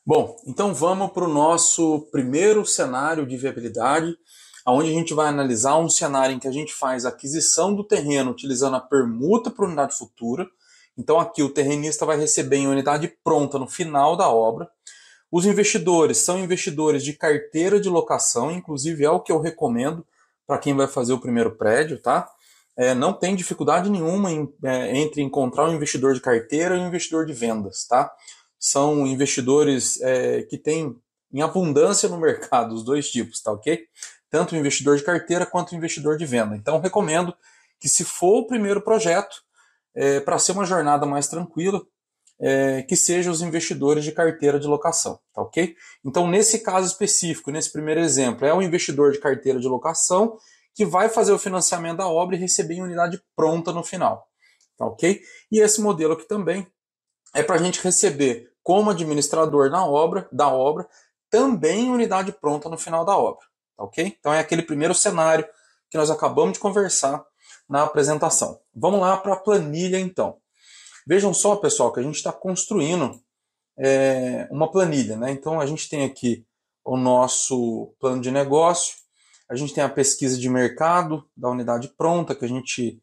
Bom, então vamos para o nosso primeiro cenário de viabilidade, onde a gente vai analisar um cenário em que a gente faz a aquisição do terreno utilizando a permuta por unidade futura. Então aqui o terrenista vai receber em unidade pronta no final da obra. Os investidores são investidores de carteira de locação, inclusive é o que eu recomendo para quem vai fazer o primeiro prédio, tá? Não tem dificuldade nenhuma entre encontrar um investidor de carteira e um investidor de vendas, tá? São investidores que têm em abundância no mercado, os dois tipos, tá ok? Tanto o investidor de carteira quanto o investidor de venda. Então, recomendo que, se for o primeiro projeto, para ser uma jornada mais tranquila, que sejam os investidores de carteira de locação, tá ok? Então, nesse caso específico, nesse primeiro exemplo, é o investidor de carteira de locação que vai fazer o financiamento da obra e receber em unidade pronta no final, tá ok? E esse modelo aqui também é para a gente receber como administrador da obra, também unidade pronta no final da obra, tá ok? Então é aquele primeiro cenário que nós acabamos de conversar na apresentação. Vamos lá para a planilha então. Vejam só, pessoal, que a gente está construindo uma planilha, né? Então a gente tem aqui o nosso plano de negócio, a gente tem a pesquisa de mercado da unidade pronta que a gente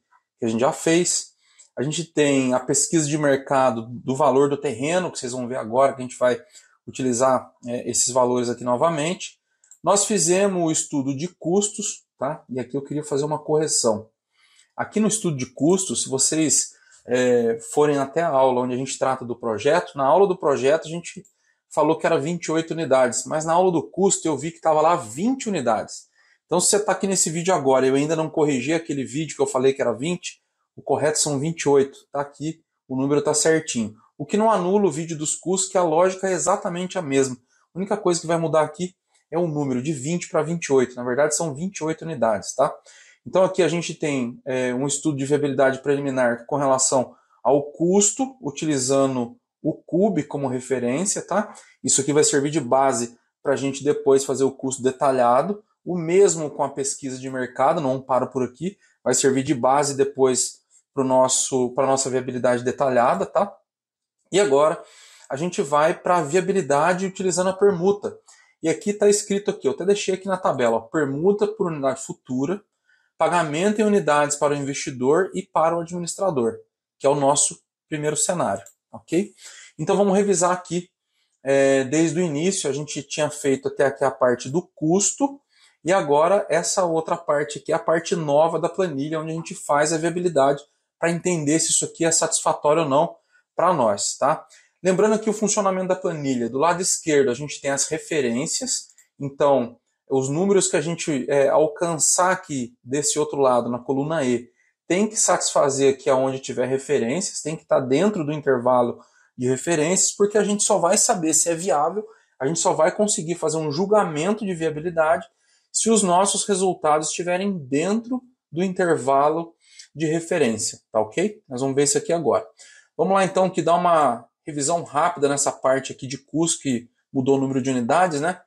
já fez. A gente tem a pesquisa de mercado do valor do terreno, que vocês vão ver agora, que a gente vai utilizar esses valores aqui novamente. Nós fizemos o estudo de custos, tá? E aqui eu queria fazer uma correção. Aqui no estudo de custos, se vocês forem até a aula onde a gente trata do projeto, na aula do projeto a gente falou que era 28 unidades, mas na aula do custo eu vi que estava lá 20 unidades. Então, se você está aqui nesse vídeo agora e eu ainda não corrigi aquele vídeo que eu falei que era 20, o correto são 28. Está aqui, o número está certinho. O que não anula o vídeo dos custos, que a lógica é exatamente a mesma. A única coisa que vai mudar aqui é o número de 20 para 28. Na verdade, são 28 unidades, tá? Então, aqui a gente tem um estudo de viabilidade preliminar com relação ao custo, utilizando o CUB como referência, tá? Isso aqui vai servir de base para a gente depois fazer o custo detalhado. O mesmo com a pesquisa de mercado, não paro por aqui, vai servir de base depois para a nossa viabilidade detalhada, tá? E agora a gente vai para a viabilidade utilizando a permuta. E aqui está escrito aqui, eu até deixei aqui na tabela, ó, permuta por unidade futura, pagamento em unidades para o investidor e para o administrador, que é o nosso primeiro cenário, ok? Então vamos revisar aqui. Desde o início a gente tinha feito até aqui a parte do custo, e agora essa outra parte aqui é a parte nova da planilha, onde a gente faz a viabilidade para entender se isso aqui é satisfatório ou não para nós, tá? Lembrando aqui o funcionamento da planilha. Do lado esquerdo a gente tem as referências, então os números que a gente alcançar aqui desse outro lado, na coluna E, tem que satisfazer aqui aonde tiver referências, tem que estar dentro do intervalo de referências, porque a gente só vai saber se é viável, a gente só vai conseguir fazer um julgamento de viabilidade se os nossos resultados estiverem dentro do intervalo de referência, tá ok? Nós vamos ver isso aqui agora. Vamos lá então, que dá uma revisão rápida nessa parte aqui de custo, que mudou o número de unidades, né?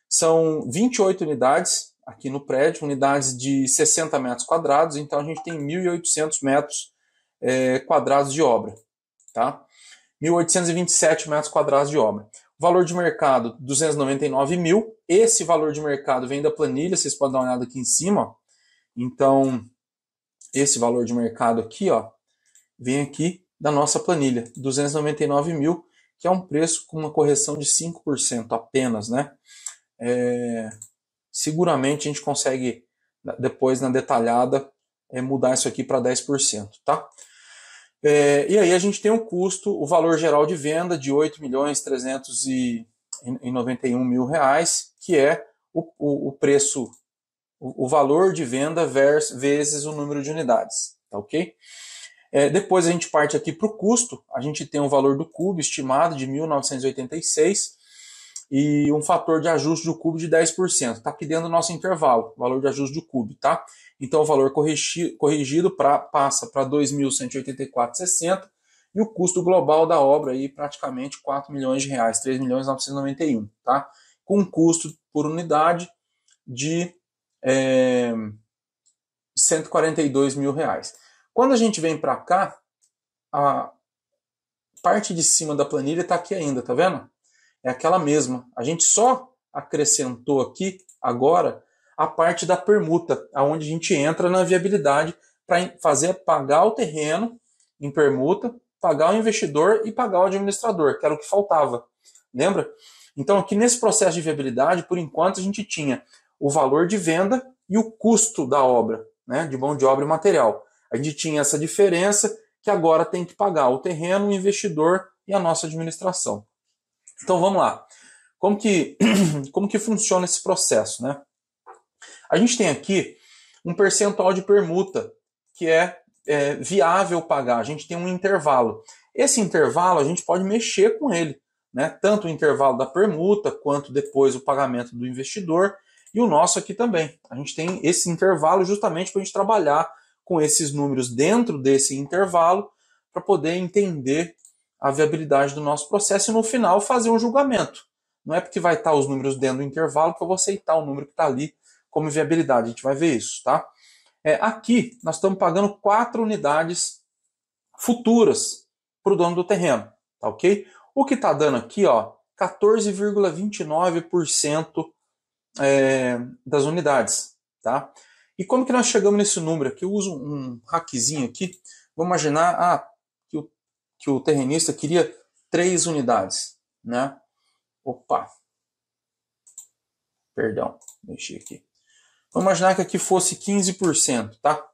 São 28 unidades aqui no prédio, unidades de 60 metros quadrados, então a gente tem 1.800 metros quadrados de obra, tá? 1.827 metros quadrados de obra. O valor de mercado, 299 mil. Esse valor de mercado vem da planilha, vocês podem dar uma olhada aqui em cima. Ó. Então, esse valor de mercado aqui, ó, vem aqui da nossa planilha, 299 mil, que é um preço com uma correção de 5% apenas, né? Seguramente a gente consegue, depois na detalhada, mudar isso aqui para 10%, tá? E aí a gente tem um custo, o valor geral de venda de R$ 8.391.000, que é o preço, o valor de venda vezes o número de unidades, tá ok? Depois a gente parte aqui para o custo, a gente tem o valor do CUB estimado de 1.986 e um fator de ajuste do CUB de 10%. Está aqui dentro do nosso intervalo, valor de ajuste do CUB, tá? Então o valor corrigido passa para 2.184,60 e o custo global da obra aí praticamente R$ 4 milhões, 3.991, tá? Com um custo por unidade de R$ 142 mil. Quando a gente vem para cá, a parte de cima da planilha está aqui ainda, tá vendo? é aquela mesma. A gente só acrescentou aqui, agora, a parte da permuta, aonde a gente entra na viabilidade para fazer pagar o terreno em permuta, pagar o investidor e pagar o administrador, que era o que faltava. Lembra? Então, aqui nesse processo de viabilidade, por enquanto, a gente tinha o valor de venda e o custo da obra, né, de mão de obra e material. A gente tinha essa diferença que agora tem que pagar o terreno, o investidor e a nossa administração. Então, vamos lá. Como que funciona esse processo, né? A gente tem aqui um percentual de permuta que é viável pagar. A gente tem um intervalo. Esse intervalo a gente pode mexer com ele, né? Tanto o intervalo da permuta quanto depois o pagamento do investidor e o nosso aqui também. A gente tem esse intervalo justamente para a gente trabalhar com esses números dentro desse intervalo para poder entender a viabilidade do nosso processo e no final fazer um julgamento. Não é porque vai estar os números dentro do intervalo que eu vou aceitar o número que está ali como viabilidade. A gente vai ver isso, tá? Aqui nós estamos pagando 4 unidades futuras para o dono do terreno, tá ok? O que está dando aqui, ó, 14,29% das unidades, tá? E como que nós chegamos nesse número aqui? Eu uso um hackzinho aqui. Vamos imaginar que o terrenista queria 3 unidades, né? Opa! Perdão, mexi aqui. Vamos imaginar que aqui fosse 15%, tá?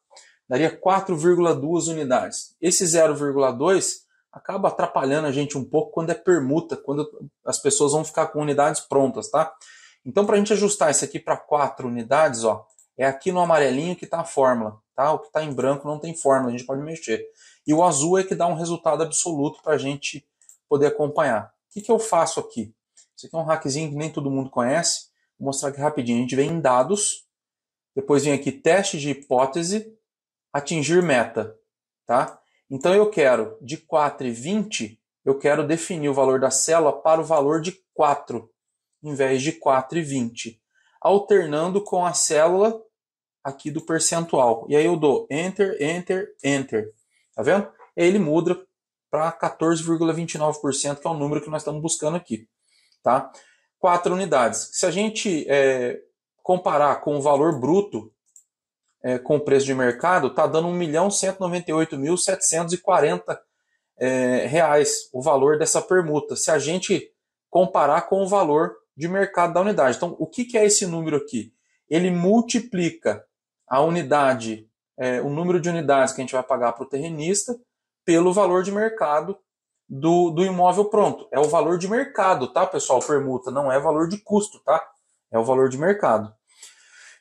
Daria 4,2 unidades. Esse 0,2 acaba atrapalhando a gente um pouco quando é permuta, quando as pessoas vão ficar com unidades prontas, tá? Então, para a gente ajustar isso aqui para 4 unidades, ó, é aqui no amarelinho que está a fórmula, tá? O que está em branco não tem fórmula, a gente pode mexer. E o azul é que dá um resultado absoluto para a gente poder acompanhar. O que eu faço aqui? Isso aqui é um hackzinho que nem todo mundo conhece. Vou mostrar aqui rapidinho. A gente vem em dados, depois vem aqui teste de hipótese, atingir meta, tá? Então eu quero de 4 e 20, eu quero definir o valor da célula para o valor de 4, em vez de 4 e 20, alternando com a célula aqui do percentual. E aí eu dou Enter, Enter, Enter. Tá vendo? E aí ele muda para 14,29%, que é o número que nós estamos buscando aqui, tá? 4 unidades. Se a gente comparar com o valor bruto, com o preço de mercado, está dando R$ 1.198.740 reais o valor dessa permuta, se a gente comparar com o valor de mercado da unidade. Então, o que é esse número aqui? Ele multiplica a unidade, o número de unidades que a gente vai pagar para o terrenista pelo valor de mercado do imóvel pronto. É o valor de mercado, tá, pessoal? Permuta, não é valor de custo, tá? É o valor de mercado.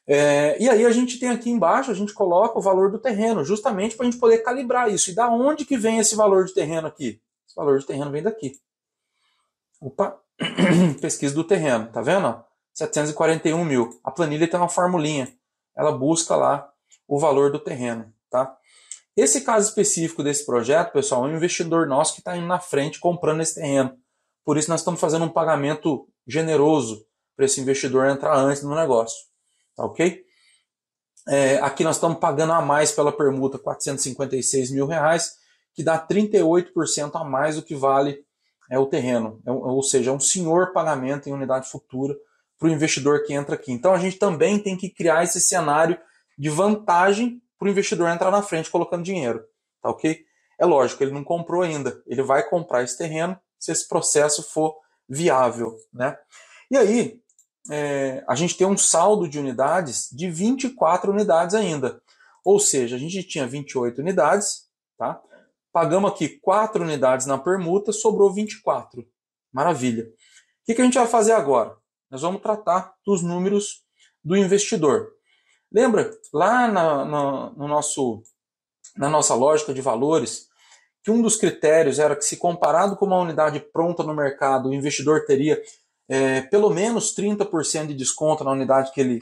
E aí a gente tem aqui embaixo, a gente coloca o valor do terreno, justamente para a gente poder calibrar isso. E da onde que vem esse valor de terreno aqui? Esse valor de terreno vem daqui. Opa, pesquisa do terreno, tá vendo? 741 mil. A planilha tem uma formulinha. Ela busca lá o valor do terreno, tá? Esse caso específico desse projeto, pessoal, é um investidor nosso que está indo na frente comprando esse terreno. Por isso nós estamos fazendo um pagamento generoso para esse investidor entrar antes no negócio. Tá ok? Aqui nós estamos pagando a mais pela permuta, 456 mil reais, que dá 38% a mais do que vale o terreno. Ou seja, é um senhor pagamento em unidade futura para o investidor que entra aqui. Então a gente também tem que criar esse cenário de vantagem para o investidor entrar na frente colocando dinheiro. Tá ok? É lógico, ele não comprou ainda. Ele vai comprar esse terreno se esse processo for viável, né? E aí, a gente tem um saldo de unidades de 24 unidades ainda. Ou seja, a gente tinha 28 unidades, tá? Pagamos aqui 4 unidades na permuta, sobrou 24. Maravilha. O que a gente vai fazer agora? Nós vamos tratar dos números do investidor. Lembra, lá na nossa lógica de valores, que um dos critérios era que, se comparado com uma unidade pronta no mercado, o investidor teria pelo menos 30% de desconto na unidade que ele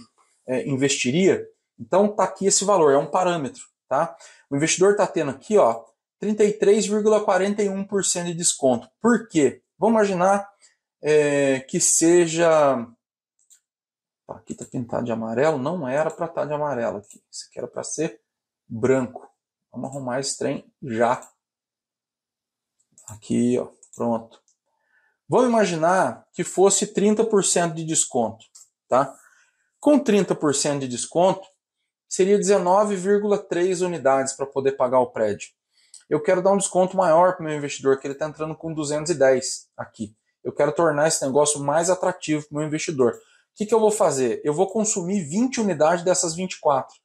investiria. Então está aqui esse valor, é um parâmetro. Tá? O investidor está tendo aqui 33,41% de desconto. Por quê? Vamos imaginar que seja... Aqui está pintado de amarelo, não era para estar de amarelo aqui. Isso aqui era para ser branco. Vamos arrumar esse trem já. Aqui, pronto. Vamos imaginar que fosse 30% de desconto. Tá? Com 30% de desconto, seria 19,3 unidades para poder pagar o prédio. Eu quero dar um desconto maior para o meu investidor, que ele está entrando com 210 aqui. Eu quero tornar esse negócio mais atrativo para o meu investidor. O que eu vou fazer? Eu vou consumir 20 unidades dessas 24.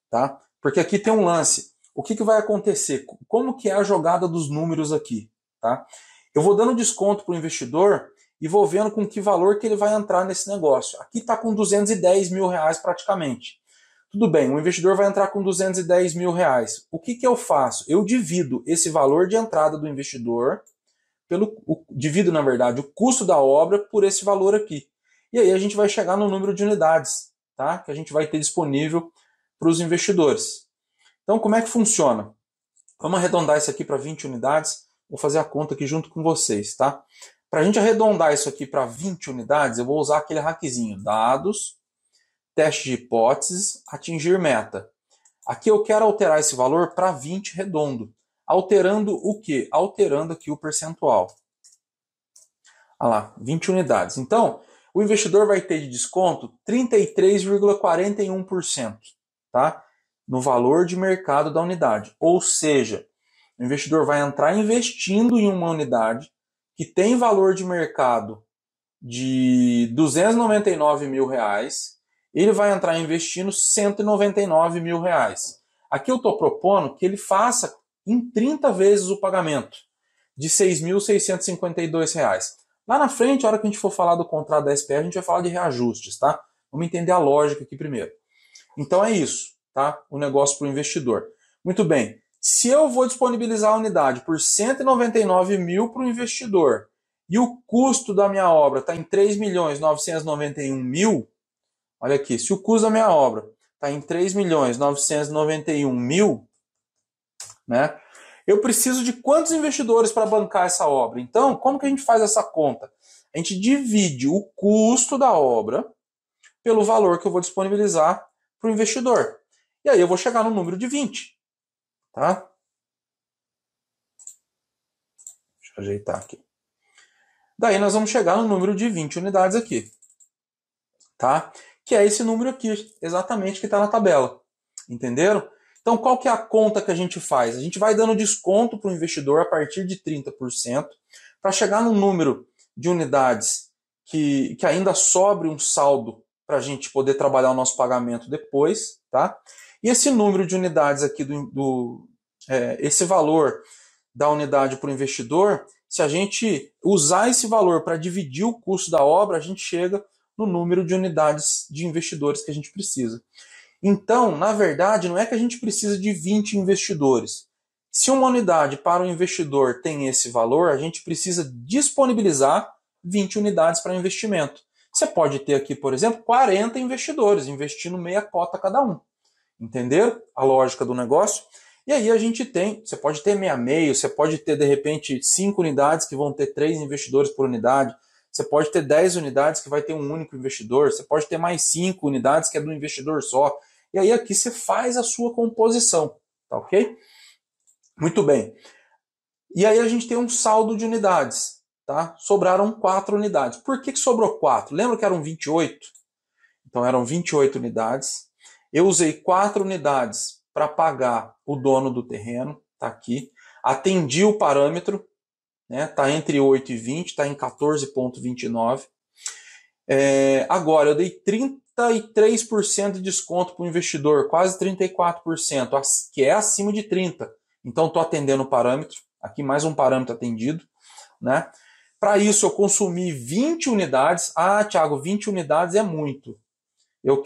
Tá? Porque aqui tem um lance. O que vai acontecer? Como que é a jogada dos números aqui? Tá? Eu vou dando desconto para o investidor e vou vendo com que valor que ele vai entrar nesse negócio. Aqui está com 210 mil reais praticamente. Tudo bem, o investidor vai entrar com 210 mil reais. O que eu faço? Eu divido esse valor de entrada do investidor, divido, na verdade, o custo da obra por esse valor aqui. E aí a gente vai chegar no número de unidades, tá? Que a gente vai ter disponível para os investidores. Então, como é que funciona? Vamos arredondar isso aqui para 20 unidades. Vou fazer a conta aqui junto com vocês, tá? Para a gente arredondar isso aqui para 20 unidades, eu vou usar aquele hackzinho, dados, teste de hipóteses, atingir meta. Aqui eu quero alterar esse valor para 20 redondo. Alterando o quê? Alterando aqui o percentual. Olha lá, 20 unidades. Então, o investidor vai ter de desconto 33,41%, tá? No valor de mercado da unidade. Ou seja, o investidor vai entrar investindo em uma unidade que tem valor de mercado de 299 mil reais, ele vai entrar investindo 199 mil reais. Aqui eu estou propondo que ele faça em 30 vezes o pagamento de 6.652 reais. Lá na frente, a hora que a gente for falar do contrato da SPR, a gente vai falar de reajustes, tá? Vamos entender a lógica aqui primeiro. Então é isso, tá? O negócio para o investidor. Muito bem. Se eu vou disponibilizar a unidade por 199 mil para o investidor e o custo da minha obra está em 3.991.000, olha aqui, se o custo da minha obra está em 3.991.000, né? Eu preciso de quantos investidores para bancar essa obra? Então, como que a gente faz essa conta? A gente divide o custo da obra pelo valor que eu vou disponibilizar para o investidor. E aí eu vou chegar no número de 20. Tá? Deixa eu ajeitar aqui. Daí nós vamos chegar no número de 20 unidades aqui. Tá? Que é esse número aqui, exatamente que está na tabela. Entenderam? Então, qual que é a conta que a gente faz? A gente vai dando desconto para o investidor a partir de 30%, para chegar no número de unidades que ainda sobre um saldo para a gente poder trabalhar o nosso pagamento depois. Tá? E esse número de unidades aqui, esse valor da unidade para o investidor, se a gente usar esse valor para dividir o custo da obra, a gente chega no número de unidades de investidores que a gente precisa. Então, na verdade, não é que a gente precisa de 20 investidores. Se uma unidade para o investidor tem esse valor, a gente precisa disponibilizar 20 unidades para investimento. Você pode ter aqui, por exemplo, 40 investidores, investindo meia cota cada um. Entenderam a lógica do negócio? E aí a gente tem, você pode ter meio, você pode ter, de repente, 5 unidades que vão ter 3 investidores por unidade. Você pode ter 10 unidades que vai ter um único investidor. Você pode ter mais 5 unidades que é do investidor só. E aí aqui você faz a sua composição, tá ok? Muito bem. E aí a gente tem um saldo de unidades, tá? Sobraram 4 unidades. Por que sobrou 4? Lembra que eram 28? Então eram 28 unidades. Eu usei 4 unidades para pagar o dono do terreno, tá aqui. Atendi o parâmetro, né? Tá entre 8 e 20, está em 14,29. Agora, eu dei 33% de desconto para o investidor, quase 34%, que é acima de 30%. Então, estou atendendo o parâmetro. Aqui mais um parâmetro atendido. Né? Para isso, eu consumi 20 unidades. Ah, Thiago, 20 unidades é muito. Eu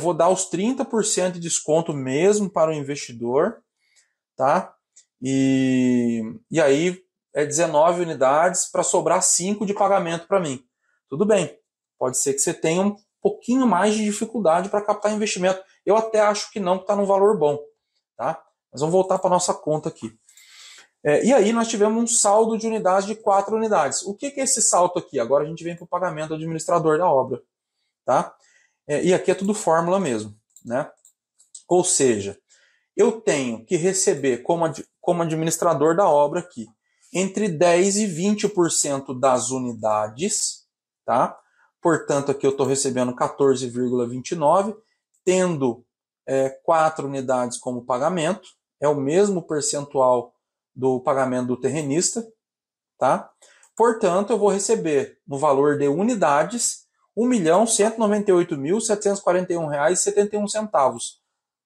vou dar os 30% de desconto mesmo para o investidor. Tá? E aí, 19 unidades para sobrar 5 de pagamento para mim. Tudo bem, pode ser que você tenha um pouquinho mais de dificuldade para captar investimento. Eu até acho que não, que está num valor bom. Tá? Mas vamos voltar para a nossa conta aqui. E aí nós tivemos um saldo de unidades de 4 unidades. O que é esse saldo aqui? Agora a gente vem para o pagamento do administrador da obra. Tá? E aqui é tudo fórmula mesmo. Né? Ou seja, eu tenho que receber como administrador da obra aqui entre 10% e 20% das unidades, tá? Portanto, aqui eu estou recebendo 14,29, tendo 4 unidades como pagamento, é o mesmo percentual do pagamento do terrenista, tá? Portanto, eu vou receber no valor de unidades R$ 1.198.741,71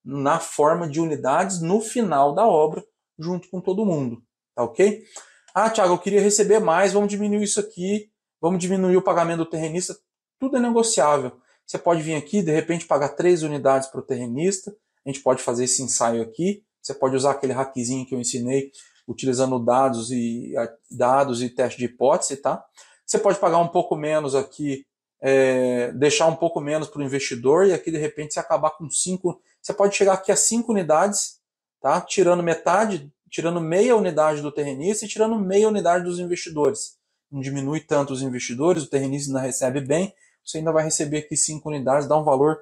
na forma de unidades no final da obra, junto com todo mundo, tá ok? Ah, Thiago, eu queria receber mais, vamos diminuir isso aqui, vamos diminuir o pagamento do terrenista, tudo é negociável. Você pode vir aqui, de repente, pagar 3 unidades para o terrenista, a gente pode fazer esse ensaio aqui, você pode usar aquele hackzinho que eu ensinei, utilizando dados e teste de hipótese, tá? Você pode pagar um pouco menos aqui, deixar um pouco menos para o investidor, e aqui, de repente, você acabar com 5, você pode chegar aqui a 5 unidades, tá? Tirando metade, tirando meia unidade do terrenista e tirando meia unidade dos investidores. Não diminui tanto os investidores, o terrenista ainda recebe bem, você ainda vai receber aqui 5 unidades, dá um valor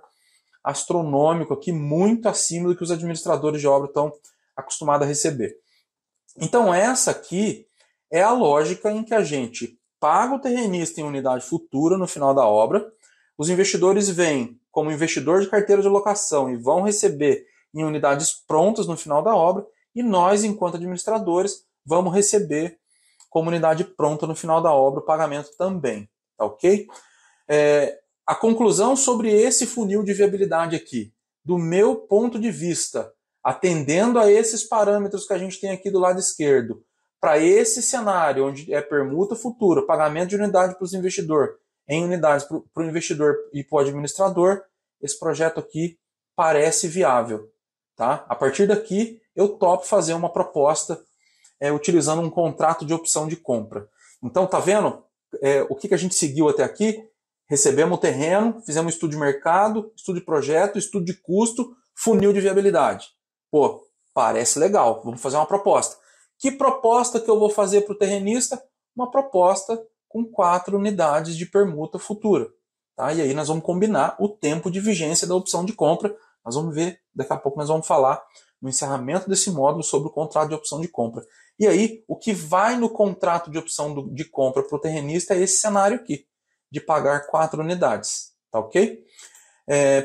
astronômico aqui, muito acima do que os administradores de obra estão acostumados a receber. Então essa aqui é a lógica em que a gente paga o terrenista em unidade futura no final da obra, os investidores vêm como investidor de carteira de locação e vão receber em unidades prontas no final da obra, e nós, enquanto administradores, vamos receber como unidade pronta no final da obra o pagamento também, tá ok? A conclusão sobre esse funil de viabilidade aqui, do meu ponto de vista, atendendo a esses parâmetros que a gente tem aqui do lado esquerdo, para esse cenário onde é permuta futura, pagamento de unidade para os investidores, em unidades para o investidor e para o administrador, esse projeto aqui parece viável. Tá? A partir daqui, eu topo fazer uma proposta utilizando um contrato de opção de compra. Então, tá vendo o que a gente seguiu até aqui? Recebemos o terreno, fizemos estudo de mercado, estudo de projeto, estudo de custo, funil de viabilidade. Pô, parece legal, vamos fazer uma proposta. Que proposta que eu vou fazer para o terrenista? Uma proposta com 4 unidades de permuta futura. Tá? E aí nós vamos combinar o tempo de vigência da opção de compra. Nós vamos ver, daqui a pouco nós vamos falar no encerramento desse módulo sobre o contrato de opção de compra. E aí, o que vai no contrato de opção de compra para o terrenista é esse cenário aqui, de pagar 4 unidades. Tá ok?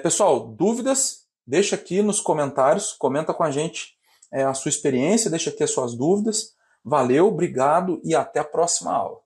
Pessoal, dúvidas? Deixa aqui nos comentários, comenta com a gente a sua experiência, deixa aqui as suas dúvidas. Valeu, obrigado e até a próxima aula.